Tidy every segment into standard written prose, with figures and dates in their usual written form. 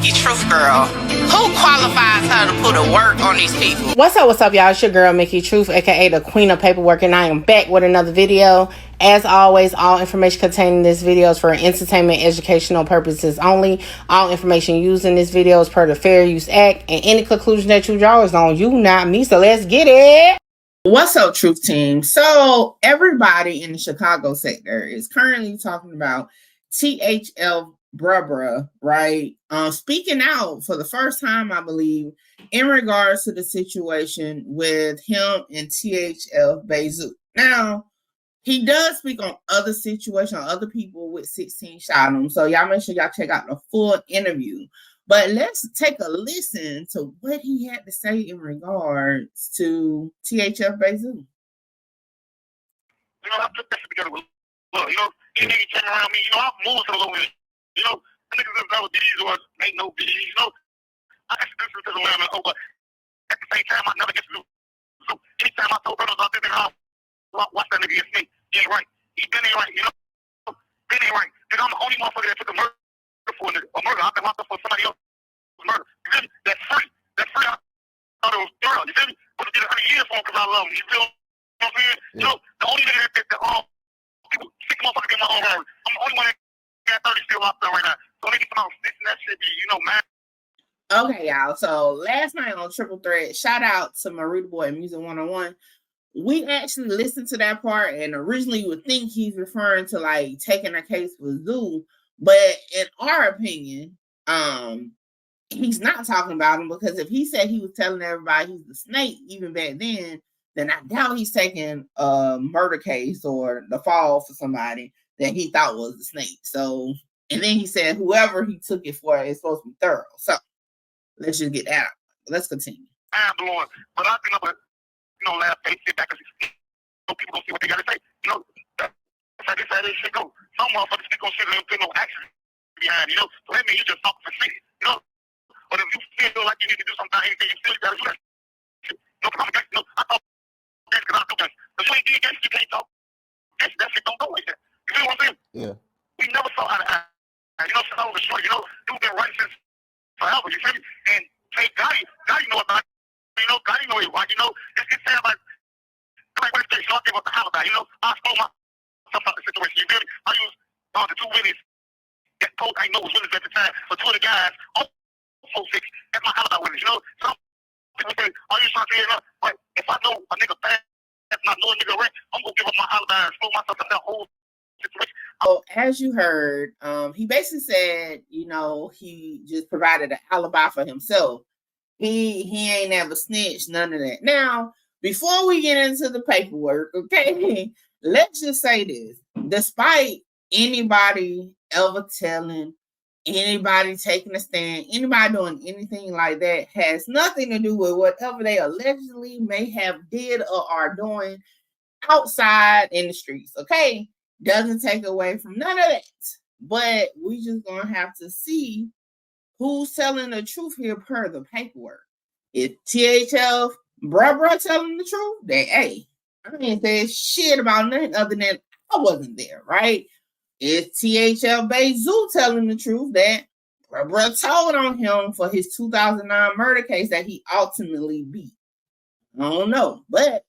Mickey Truth Girl. Who qualifies her to put a work on these people? What's up, y'all? It's your girl, Mickey Truth, aka the Queen of Paperwork, and I am back with another video. As always, all information contained in this video is for entertainment, educational purposes only. All information used in this video is per the Fair Use Act, and any conclusion that you draw is on you, not me. So let's get it. What's up, Truth Team? So everybody in the Chicago sector is currently talking about THF Bruh, right? Speaking out for the first time, I believe, in regards to the situation with him and THF Bayzoo. Now, he does speak on other situations, other people with 16 shot him. So y'all make sure y'all check out the full interview. But let's take a listen to what he had to say in regards to THF Bayzoo. I put that together with love. Any nigga came around me, I move to the low end. Niggas that know these or ain't no these, I got to do this as a man, but at the same time, I never get to do. So anytime I throw brothers out there, watch that nigga get snake. He ain't right. He been ain't right, Been ain't right. Then I'm the only motherfucker that took a murder for a nigga. A murder. I been locked up for somebody else's murder. You feel me? That's free. I thought it was thorough. You feel me? But to get 100 years for him because I love him. You feel what I'm saying? Yeah. The only nigga that all people, 6 motherfuckers in my own road. I'm the only one that got 30 still locked up right now. So niggas come out snitching that shit, man. Okay, y'all. So last night on Triple Threat, shout out to Marita Boy and Music 101. We actually listened to that part, and originally you would think he's referring to like taking a case with Zoo, but in our opinion, he's not talking about him, because if he said he was telling everybody he's the snake even back then I doubt he's taking a murder case or the fall for somebody that he thought was the snake. So, and then he said whoever he took it for is supposed to be thorough. So let's just get that out. Let's continue. I'm blowing, but I think I'm laugh, sit back, because people don't see what they gotta say. That's how this shit go. Some motherfuckers speak on shit and put no action behind, So that means you just talk for shit, But if you feel like you need to do something, anything you feel, you gotta do that. Because I'm against, I talk against because I do that. But you ain't against, you can't talk. That shit don't go like that. You feel what I'm saying? Yeah. We never saw eye to eye. So I was short, dude been right since forever, you feel me? And hey, God, you know about it. God, you know it, right? It sounds like when they start giving us the alibi, I spoke myself out the situation, you feel me? I used the 2 witnesses that told I know was witnesses at the time, for 2 of the guys, 06, that's my alibi witness, So people say, are you trying to say enough? But if I know a nigga bad, if I know a nigga right, I'm going to give up my alibi and spoke myself out that whole situation. So as you heard, he basically said, he just provided an alibi for himself. He ain't never snitched, none of that. Now, before we get into the paperwork, okay, let's just say this. Despite anybody ever telling, anybody taking a stand, anybody doing anything like that, has nothing to do with whatever they allegedly may have did or are doing outside in the streets, okay? Doesn't take away from none of that. But we just gonna have to see who's telling the truth here per the paperwork. If THF Bruh telling the truth, then hey, I ain't saying shit about nothing other than I wasn't there, right? If THF Bayzoo telling the truth, that Bruh told on him for his 2009 murder case that he ultimately beat. I don't know, but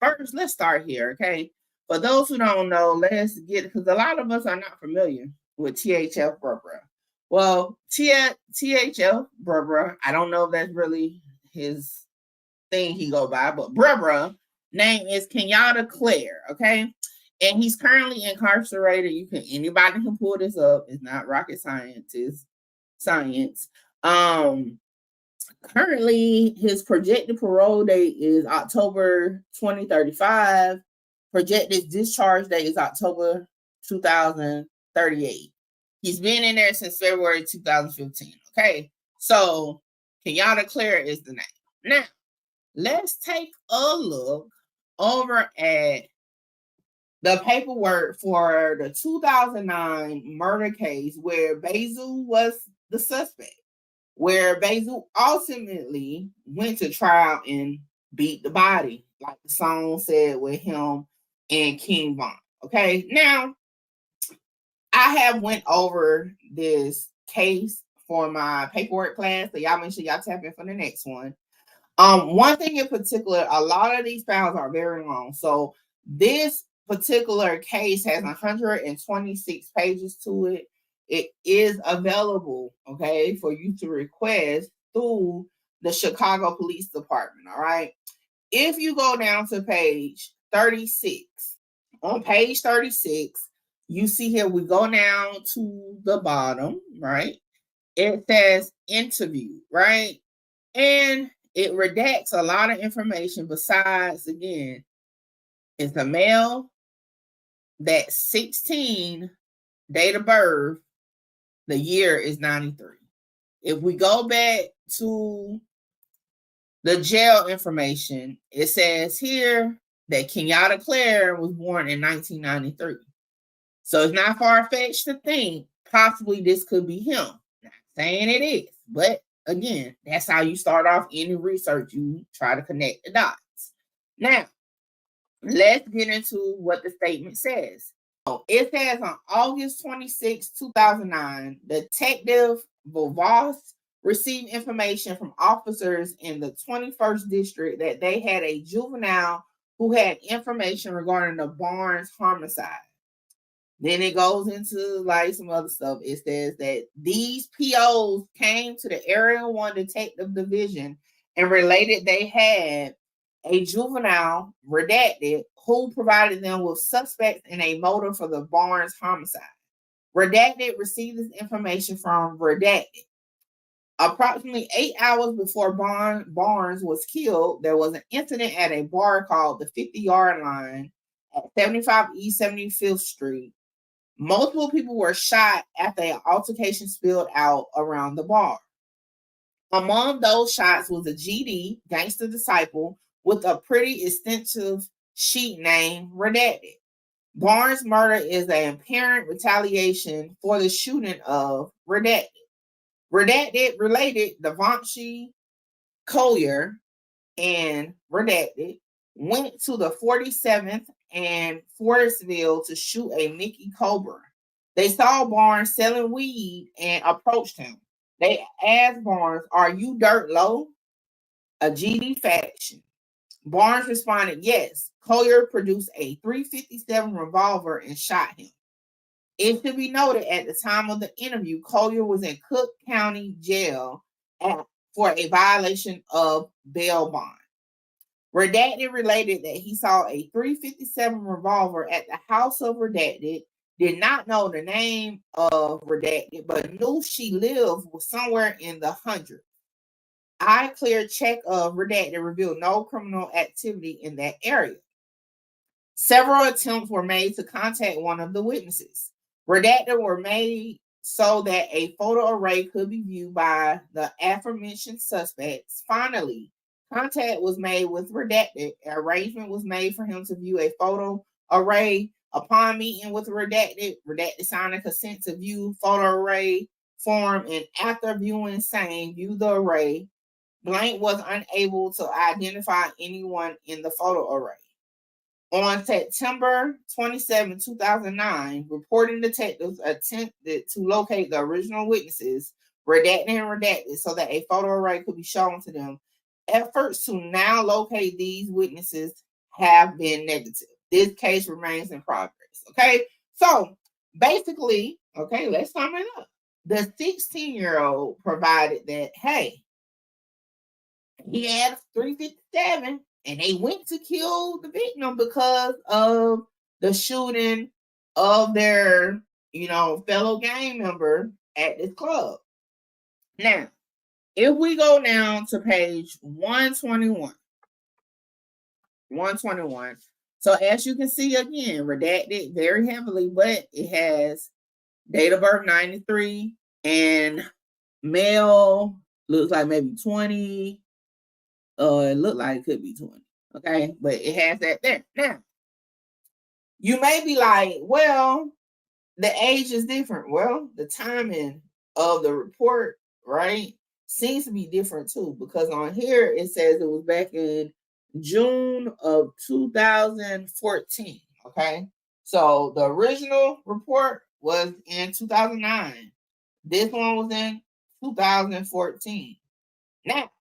first let's start here, okay? For those who don't know, let's get, because a lot of us are not familiar with THF Bruh. Well, THF Bruh, I don't know if that's really his thing he go by, but Bruh, name is Kenyatta Claire, okay? And he's currently incarcerated. Anybody can pull this up. It's not rocket science, it's science. Currently, his projected parole date is October 2035. Projected discharge date is October 2038. He's been in there since February 2015. Okay, so Kenyatta Claire is the name. Now, let's take a look over at the paperwork for the 2009 murder case where Bayzoo was the suspect, where Bayzoo ultimately went to trial and beat the body, like the song said, with him and King Von. Okay, now I have went over this case for my paperwork class. So y'all make sure y'all tap in for the next one. One thing in particular, a lot of these files are very long. So this particular case has 126 pages to it. It is available, okay, for you to request through the Chicago Police Department, all right? If you go down to page 36, on page 36, you see here, we go down to the bottom, right? It says interview, right? And it redacts a lot of information besides, again, it's a male that's 16, date of birth, the year is 93. If we go back to the jail information, it says here that Kenyatta Clare was born in 1993. So it's not far-fetched to think possibly this could be him. Not saying it is, but again, that's how you start off any research. You try to connect the dots. Now, let's get into what the statement says. So it says on August 26, 2009, Detective Vovos received information from officers in the 21st District that they had a juvenile who had information regarding the Barnes homicide. Then it goes into like some other stuff. It says that these POs came to the Area 1 Detective Division and related they had a juvenile, redacted, who provided them with suspects and a motive for the Barnes homicide. Redacted received this information from redacted. Approximately 8 hours before Barnes was killed, there was an incident at a bar called the 50-Yard Line at 75 East 75th Street. Multiple people were shot after an altercation spilled out around the bar. Among those shots was a GD, gangster disciple, with a pretty extensive sheet name redacted. Barnes' murder is an apparent retaliation for the shooting of redacted. Redacted related Devontae Collier and redacted went to the 47th and Forestville to shoot a Mickey Cobra. They saw Barnes selling weed and approached him. They asked Barnes, "Are you dirt low?" A GD faction. Barnes responded, "Yes." Collier produced a .357 revolver and shot him. It should be noted at the time of the interview, Collier was in Cook County Jail for a violation of bail bond. Redacted related that he saw a .357 revolver at the house of Redacted, did not know the name of Redacted, but knew she lived somewhere in the hundreds. Clear check of Redacted revealed no criminal activity in that area. Several attempts were made to contact one of the witnesses. Redacted were made so that a photo array could be viewed by the aforementioned suspects. Finally, contact was made with Redacted. An arrangement was made for him to view a photo array. Upon meeting with Redacted, Redacted signed a consent to view photo array form, and after viewing same, view the array. Blank was unable to identify anyone in the photo array. On September 27, 2009, reporting detectives attempted to locate the original witnesses, redacted, so that a photo array could be shown to them. Efforts to now locate these witnesses have been negative. This case remains in progress. Okay, so basically, okay, let's sum it up. The 16-year-old provided that, hey, he had a .357 and they went to kill the victim because of the shooting of their, fellow gang member at this club. Now, if we go down to page 121, so as you can see again, redacted very heavily, but it has date of birth 93 and male looks like maybe 20. It looked like it could be 20. Okay, but it has that there. Now, you may be like, well, the age is different. Well, the timing of the report, right, seems to be different too, because on here it says it was back in June of 2014. Okay, so the original report was in 2009. This one was in 2014. Now,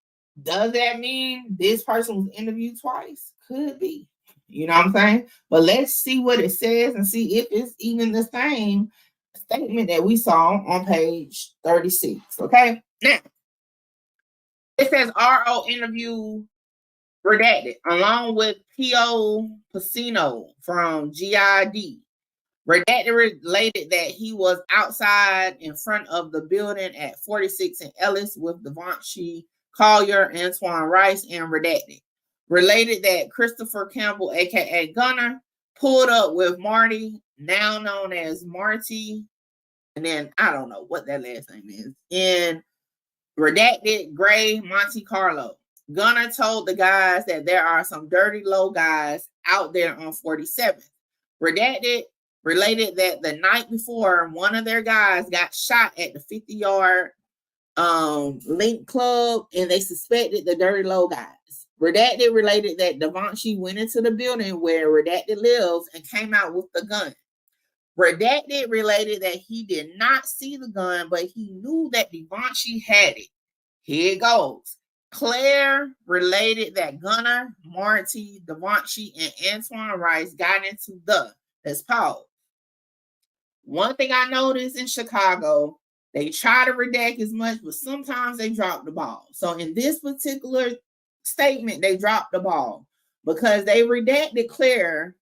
does that mean this person was interviewed twice? Could be. You know what I'm saying? But let's see what it says and see if it's even the same statement that we saw on page 36. Okay? Now, it says RO interview redacted along with P.O. Pacino from GID. Redacted related that he was outside in front of the building at 46 and Ellis with Devontae Collier, Antoine Rice, and redacted. Related that Christopher Campbell, aka Gunner, pulled up with Marty, now known as Marty, and then I don't know what that last name is, in redacted Gray Monte Carlo. Gunner told the guys that there are some dirty low guys out there on 47th. Redacted related that the night before, one of their guys got shot at the 50-yard Link Club, and they suspected the dirty low guys. Redacted related that Devontae went into the building where Redacted lives and came out with the gun. Redacted related that he did not see the gun, but he knew that Devontae had it. Here it goes. Claire related that Gunner, Marty, Devontae, and Antoine Rice got into let's pause. One thing I noticed in Chicago, they try to redact as much, but sometimes they drop the ball. So in this particular statement, they dropped the ball because they redacted Claire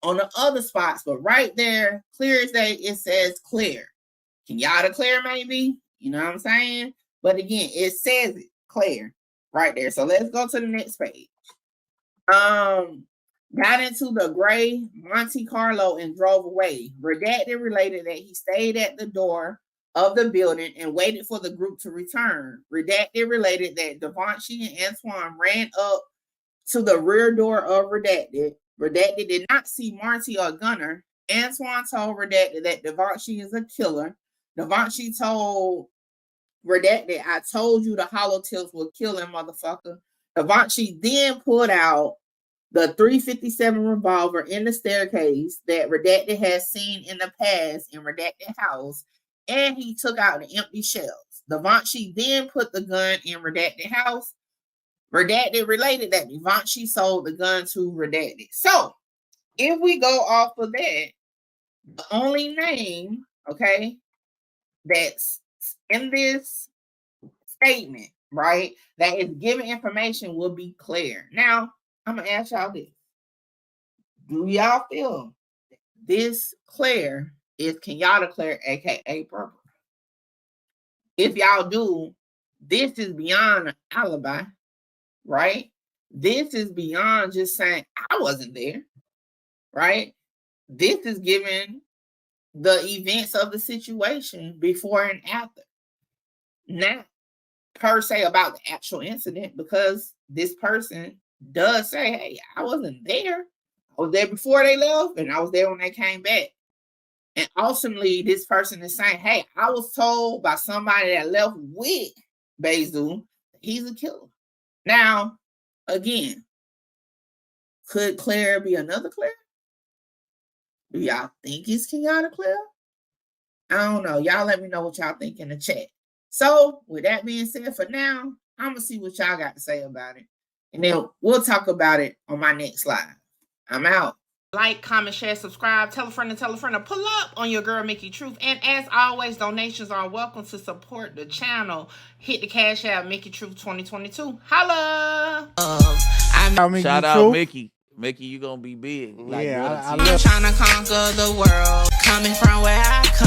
on the other spots, but right there, clear as day, it says Claire. Kenyatta Claire, maybe, you know what I'm saying? But again, it says it, Claire, right there. So let's go to the next page. Got into the gray Monte Carlo and drove away. Redacted related that he stayed at the door of the building and waited for the group to return. Redacted related that Devontae and Antoine ran up to the rear door of Redacted. Redacted did not see Marty or Gunner. Antoine told Redacted that Devontae is a killer. Devontae told Redacted, I told you the hollow tips will kill him, motherfucker. Devontae then pulled out the .357 revolver in the staircase that Redacted has seen in the past in Redacted house, and he took out the empty shells. Devontae then put the gun in Redacted house. Redacted related that Devontae sold the gun to Redacted. So, if we go off of that, the only name, okay, that's in this statement, right, that is giving information will be Claire. Now, I'm going to ask y'all this. Do y'all feel this Claire is Kenyatta Claire, a.k.a. Purple? If y'all do, this is beyond an alibi, right? This is beyond just saying, I wasn't there, right? This is giving the events of the situation before and after. Not per se about the actual incident, because this person does say, hey, I wasn't there. I was there before they left, and I was there when they came back. And ultimately, this person is saying, hey, I was told by somebody that left with Bayzoo he's a killer. Now, again, could Claire be another Claire? Do y'all think it's Kenyatta Claire? I don't know. Y'all let me know what y'all think in the chat. So, with that being said, for now, I'm going to see what y'all got to say about it. And then we'll talk about it on my next live. I'm out. Like, comment, share, subscribe, tell a friend to pull up on your girl, Mickey Truth. And as always, donations are welcome to support the channel. Hit the Cash App, Mickey Truth 2022. Holla! Shout out Mickey. Mickey, you gonna be big. Like, yeah, I'm trying to conquer the world. Coming from where I come.